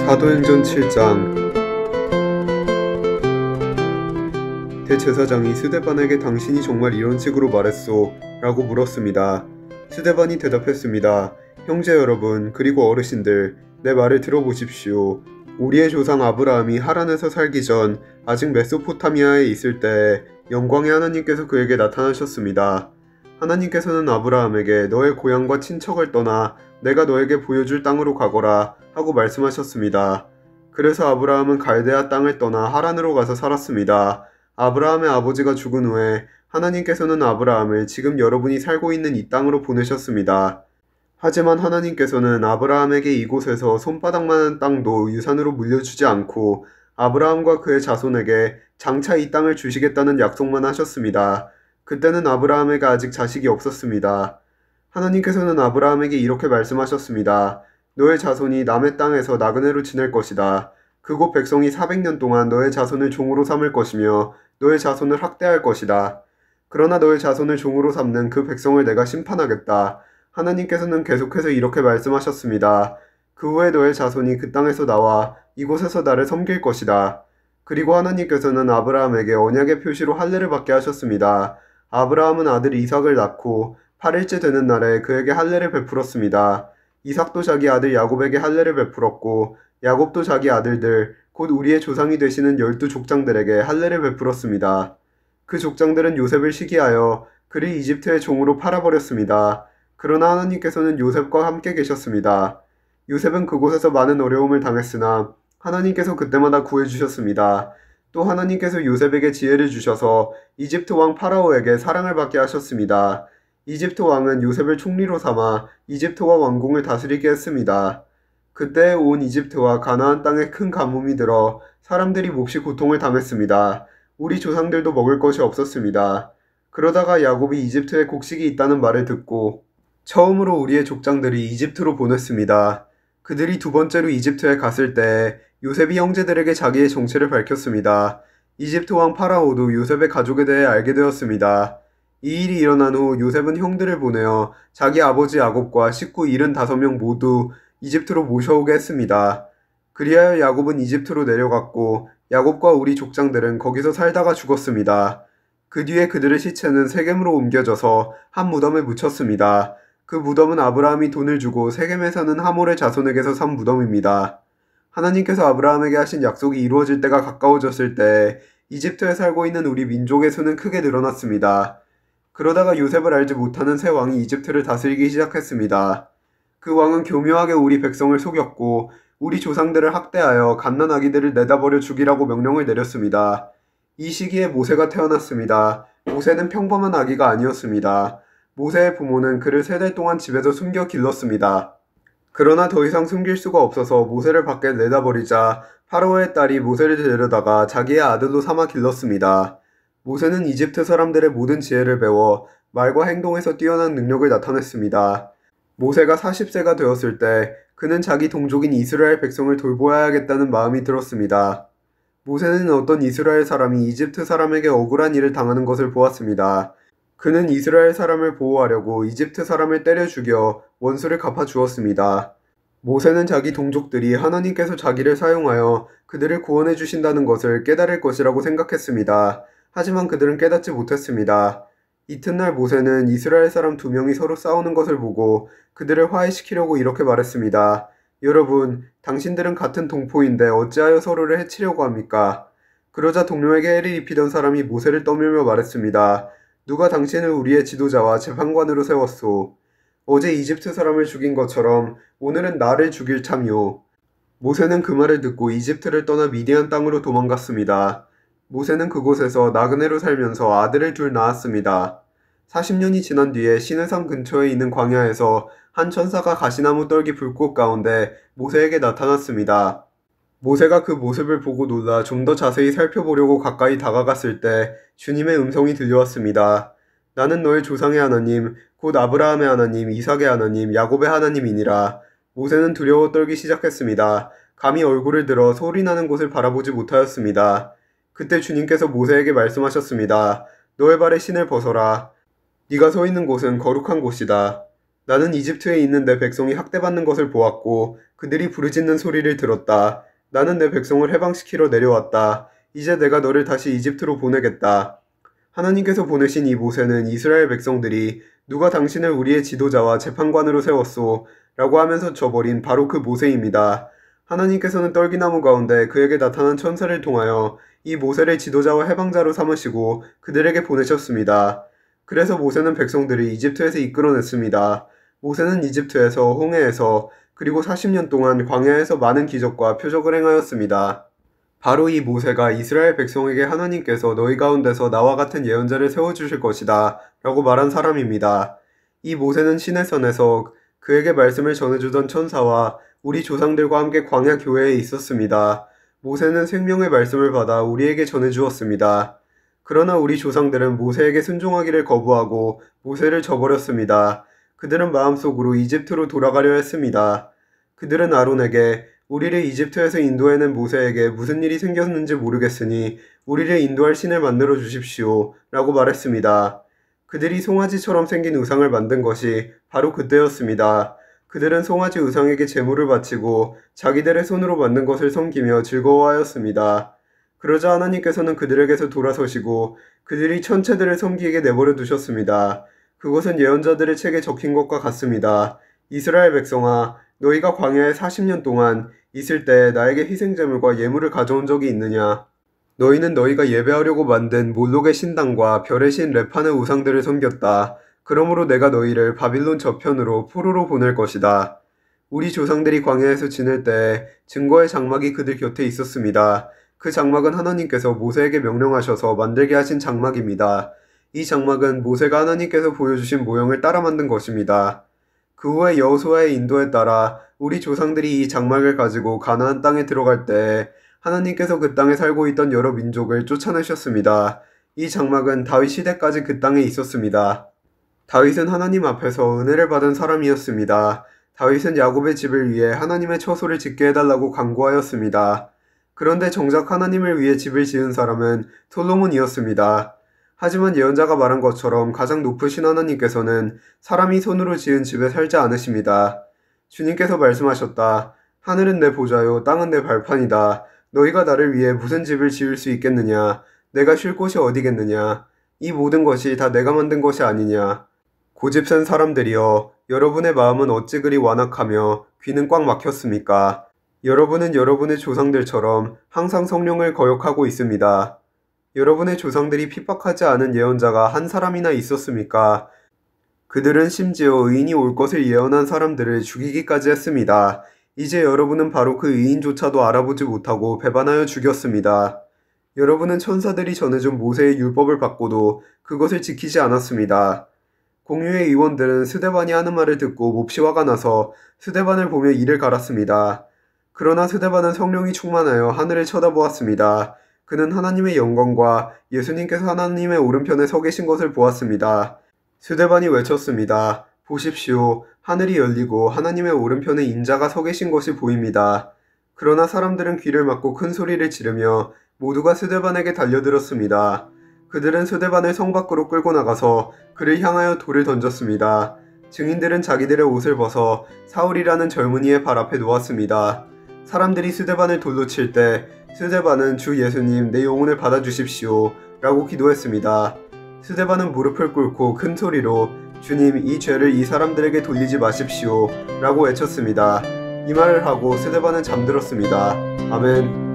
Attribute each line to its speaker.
Speaker 1: 사도행전 7장. 대제사장이 스데반에게 당신이 정말 이런 식으로 말했소? 라고 물었습니다. 스데반이 대답했습니다. 형제 여러분, 그리고 어르신들, 내 말을 들어보십시오. 우리의 조상 아브라함이 하란에서 살기 전 아직 메소포타미아에 있을 때에 영광의 하나님께서 그에게 나타나셨습니다. 하나님께서는 아브라함에게 너의 고향과 친척을 떠나 내가 너에게 보여줄 땅으로 가거라 하고 말씀하셨습니다. 그래서 아브라함은 갈대아 땅을 떠나 하란으로 가서 살았습니다. 아브라함의 아버지가 죽은 후에 하나님께서는 아브라함을 지금 여러분이 살고 있는 이 땅으로 보내셨습니다. 하지만 하나님께서는 아브라함에게 이곳에서 손바닥만한 땅도 유산으로 물려주지 않고 아브라함과 그의 자손에게 장차 이 땅을 주시겠다는 약속만 하셨습니다. 그때는 아브라함에게 아직 자식이 없었습니다. 하나님께서는 아브라함에게 이렇게 말씀하셨습니다. 너의 자손이 남의 땅에서 나그네로 지낼 것이다. 그곳 백성이 400년 동안 너의 자손을 종으로 삼을 것이며 너의 자손을 학대할 것이다. 그러나 너의 자손을 종으로 삼는 그 백성을 내가 심판하겠다. 하나님께서는 계속해서 이렇게 말씀하셨습니다. 그 후에 너의 자손이 그 땅에서 나와 이곳에서 나를 섬길 것이다. 그리고 하나님께서는 아브라함에게 언약의 표시로 할례를 받게 하셨습니다. 아브라함은 아들 이삭을 낳고 8일째 되는 날에 그에게 할례를 베풀었습니다. 이삭도 자기 아들 야곱에게 할례를 베풀었고 야곱도 자기 아들들 곧 우리의 조상이 되시는 12족장들에게 할례를 베풀었습니다. 그 족장들은 요셉을 시기하여 그를 이집트의 종으로 팔아버렸습니다. 그러나 하나님께서는 요셉과 함께 계셨습니다. 요셉은 그곳에서 많은 어려움을 당했으나 하나님께서 그때마다 구해주셨습니다. 또 하나님께서 요셉에게 지혜를 주셔서 이집트 왕 파라오에게 사랑을 받게 하셨습니다. 이집트 왕은 요셉을 총리로 삼아 이집트와 왕궁을 다스리게 했습니다. 그때 온 이집트와 가나안 땅에 큰 가뭄이 들어 사람들이 몹시 고통을 당했습니다. 우리 조상들도 먹을 것이 없었습니다. 그러다가 야곱이 이집트에 곡식이 있다는 말을 듣고 처음으로 우리의 족장들이 이집트로 보냈습니다. 그들이 두 번째로 이집트에 갔을 때 요셉이 형제들에게 자기의 정체를 밝혔습니다. 이집트 왕 파라오도 요셉의 가족에 대해 알게 되었습니다. 이 일이 일어난 후 요셉은 형들을 보내어 자기 아버지 야곱과 식구 75명 모두 이집트로 모셔오게 했습니다. 그리하여 야곱은 이집트로 내려갔고 야곱과 우리 족장들은 거기서 살다가 죽었습니다. 그 뒤에 그들의 시체는 세겜으로 옮겨져서 한 무덤에 묻혔습니다. 그 무덤은 아브라함이 돈을 주고 세겜에 사는 하몰의 자손에게서 산 무덤입니다. 하나님께서 아브라함에게 하신 약속이 이루어질 때가 가까워졌을 때 이집트에 살고 있는 우리 민족의 수는 크게 늘어났습니다. 그러다가 요셉을 알지 못하는 새 왕이 이집트를 다스리기 시작했습니다. 그 왕은 교묘하게 우리 백성을 속였고 우리 조상들을 학대하여 갓난 아기들을 내다버려 죽이라고 명령을 내렸습니다. 이 시기에 모세가 태어났습니다. 모세는 평범한 아기가 아니었습니다. 모세의 부모는 그를 3달 동안 집에서 숨겨 길렀습니다. 그러나 더 이상 숨길 수가 없어서 모세를 밖에 내다버리자 파라오의 딸이 모세를 데려다가 자기의 아들로 삼아 길렀습니다. 모세는 이집트 사람들의 모든 지혜를 배워 말과 행동에서 뛰어난 능력을 나타냈습니다. 모세가 40세가 되었을 때 그는 자기 동족인 이스라엘 백성을 돌보아야겠다는 마음이 들었습니다. 모세는 어떤 이스라엘 사람이 이집트 사람에게 억울한 일을 당하는 것을 보았습니다. 그는 이스라엘 사람을 보호하려고 이집트 사람을 때려 죽여 원수를 갚아주었습니다. 모세는 자기 동족들이 하나님께서 자기를 사용하여 그들을 구원해 주신다는 것을 깨달을 것이라고 생각했습니다. 하지만 그들은 깨닫지 못했습니다. 이튿날 모세는 이스라엘 사람 2명이 서로 싸우는 것을 보고 그들을 화해시키려고 이렇게 말했습니다. 여러분, 당신들은 같은 동포인데 어찌하여 서로를 해치려고 합니까? 그러자 동료에게 해를 입히던 사람이 모세를 떠밀며 말했습니다. 누가 당신을 우리의 지도자와 재판관으로 세웠소? 어제 이집트 사람을 죽인 것처럼 오늘은 나를 죽일 참이오. 모세는 그 말을 듣고 이집트를 떠나 미디안 땅으로 도망갔습니다. 모세는 그곳에서 나그네로 살면서 아들을 둘 낳았습니다. 40년이 지난 뒤에 시내산 근처에 있는 광야에서 한 천사가 가시나무 떨기 불꽃 가운데 모세에게 나타났습니다. 모세가 그 모습을 보고 놀라 좀 더 자세히 살펴보려고 가까이 다가갔을 때 주님의 음성이 들려왔습니다. 나는 너의 조상의 하나님, 곧 아브라함의 하나님, 이삭의 하나님, 야곱의 하나님이니라. 모세는 두려워 떨기 시작했습니다. 감히 얼굴을 들어 소리나는 곳을 바라보지 못하였습니다. 그때 주님께서 모세에게 말씀하셨습니다. 너의 발에 신을 벗어라. 네가 서 있는 곳은 거룩한 곳이다. 나는 이집트에 있는 내 백성이 학대받는 것을 보았고 그들이 부르짖는 소리를 들었다. 나는 내 백성을 해방시키러 내려왔다. 이제 내가 너를 다시 이집트로 보내겠다. 하나님께서 보내신 이 모세는 이스라엘 백성들이 누가 당신을 우리의 지도자와 재판관으로 세웠소? 라고 하면서 저버린 바로 그 모세입니다. 하나님께서는 떨기나무 가운데 그에게 나타난 천사를 통하여 이 모세를 지도자와 해방자로 삼으시고 그들에게 보내셨습니다. 그래서 모세는 백성들을 이집트에서 이끌어냈습니다. 모세는 이집트에서, 홍해에서, 그리고 40년 동안 광야에서 많은 기적과 표적을 행하였습니다. 바로 이 모세가 이스라엘 백성에게 하나님께서 너희 가운데서 나와 같은 예언자를 세워주실 것이다 라고 말한 사람입니다. 이 모세는 시내산에서 그에게 말씀을 전해주던 천사와 우리 조상들과 함께 광야 교회에 있었습니다. 모세는 생명의 말씀을 받아 우리에게 전해주었습니다. 그러나 우리 조상들은 모세에게 순종하기를 거부하고 모세를 저버렸습니다. 그들은 마음속으로 이집트로 돌아가려 했습니다. 그들은 아론에게 우리를 이집트에서 인도해낸 모세에게 무슨 일이 생겼는지 모르겠으니 우리를 인도할 신을 만들어 주십시오 라고 말했습니다. 그들이 송아지처럼 생긴 우상을 만든 것이 바로 그때였습니다. 그들은 송아지 우상에게 제물을 바치고 자기들의 손으로 만든 것을 섬기며 즐거워하였습니다. 그러자 하나님께서는 그들에게서 돌아서시고 그들이 천체들을 섬기게 내버려 두셨습니다. 그것은 예언자들의 책에 적힌 것과 같습니다. 이스라엘 백성아, 너희가 광야에 40년 동안 있을 때 나에게 희생제물과 예물을 가져온 적이 있느냐? 너희는 너희가 예배하려고 만든 몰록의 신당과 별의 신 레판의 우상들을 섬겼다. 그러므로 내가 너희를 바빌론 저편으로 포로로 보낼 것이다. 우리 조상들이 광야에서 지낼 때 증거의 장막이 그들 곁에 있었습니다. 그 장막은 하나님께서 모세에게 명령하셔서 만들게 하신 장막입니다. 이 장막은 모세가 하나님께서 보여주신 모형을 따라 만든 것입니다. 그 후에 여호수아의 인도에 따라 우리 조상들이 이 장막을 가지고 가나안 땅에 들어갈 때 하나님께서 그 땅에 살고 있던 여러 민족을 쫓아내셨습니다. 이 장막은 다윗 시대까지 그 땅에 있었습니다. 다윗은 하나님 앞에서 은혜를 받은 사람이었습니다. 다윗은 야곱의 집을 위해 하나님의 처소를 짓게 해달라고 간구하였습니다. 그런데 정작 하나님을 위해 집을 지은 사람은 솔로몬이었습니다. 하지만 예언자가 말한 것처럼 가장 높으신 하나님께서는 사람이 손으로 지은 집에 살지 않으십니다. 주님께서 말씀하셨다. 하늘은 내 보좌요 땅은 내 발판이다. 너희가 나를 위해 무슨 집을 지을 수 있겠느냐? 내가 쉴 곳이 어디겠느냐? 이 모든 것이 다 내가 만든 것이 아니냐? 고집센 사람들이여, 여러분의 마음은 어찌 그리 완악하며 귀는 꽉 막혔습니까? 여러분은 여러분의 조상들처럼 항상 성령을 거역하고 있습니다. 여러분의 조상들이 핍박하지 않은 예언자가 한 사람이나 있었습니까? 그들은 심지어 의인이 올 것을 예언한 사람들을 죽이기까지 했습니다. 이제 여러분은 바로 그 의인조차도 알아보지 못하고 배반하여 죽였습니다. 여러분은 천사들이 전해준 모세의 율법을 받고도 그것을 지키지 않았습니다. 공유의 의원들은 스데반이 하는 말을 듣고 몹시 화가 나서 스데반을 보며 이를 갈았습니다. 그러나 스데반은 성령이 충만하여 하늘을 쳐다보았습니다. 그는 하나님의 영광과 예수님께서 하나님의 오른편에 서 계신 것을 보았습니다. 스데반이 외쳤습니다. 보십시오. 하늘이 열리고 하나님의 오른편에 인자가 서 계신 것이 보입니다. 그러나 사람들은 귀를 막고 큰 소리를 지르며 모두가 스데반에게 달려들었습니다. 그들은 스데반을 성 밖으로 끌고 나가서 그를 향하여 돌을 던졌습니다. 증인들은 자기들의 옷을 벗어 사울이라는 젊은이의 발 앞에 놓았습니다. 사람들이 스데반을 돌로 칠 때 스데반은 주 예수님 내 영혼을 받아주십시오 라고 기도했습니다. 스데반은 무릎을 꿇고 큰 소리로 주님 이 죄를 이 사람들에게 돌리지 마십시오 라고 외쳤습니다. 이 말을 하고 스데반은 잠들었습니다. 아멘.